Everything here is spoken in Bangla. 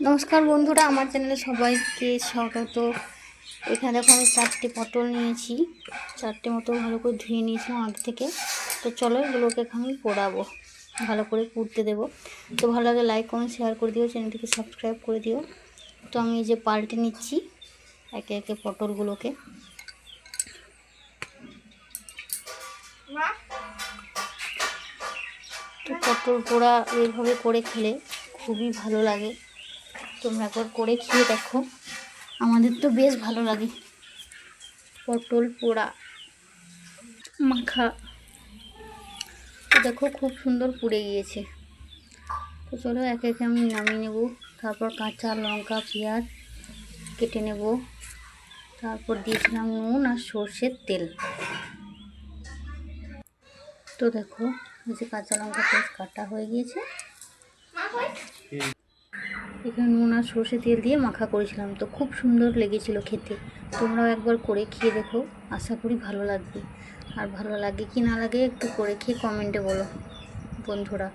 নমস্কার বন্ধুরা, আমার চ্যানেলে সবাইকে স্বাগত। এখানে দেখো আমি 4টে পটল নিয়েছি, 4টে মতো ভালো করে ধুয়ে নিয়েছিলাম আগে থেকে। তো চলো এগুলোকে এখন আমি পোড়াবো, ভালো করে পুড়তে দেবো। তো ভালো লাগে লাইক কমেন্ট শেয়ার করে দিও, চ্যানেলটিকে সাবস্ক্রাইব করে দিও। তো আমি এই যে পাল্টে নিচ্ছি একে একে পটলগুলোকে। তো পটল পোড়া এইভাবে করে খেলে খুবই ভালো লাগে, তোমরা একবার করে খেয়ে দেখো, আমাদের তো বেশ ভালো লাগে পটল পোড়া মাখা। তো দেখো খুব সুন্দর পুড়ে গিয়েছে। তো চলো একে একে আমি নামিয়ে নেব। তারপর কাঁচা লঙ্কা পেঁয়াজ কেটে নেব, তারপর দিয়েছিলাম নুন আর সর্ষের তেল। তো দেখো এই যে কাঁচা লঙ্কা পেঁয়াজ কাটা হয়ে গিয়েছে, এখানে নুন আর সর্ষে তেল দিয়ে মাখা করেছিলাম। তো খুব সুন্দর লেগেছিল খেতে, তোমরাও একবার করে খেয়ে দেখো, আশা করি ভালো লাগবে। আর ভালো লাগে কি না লাগে একটু করে খেয়ে কমেন্টে বলো বন্ধুরা।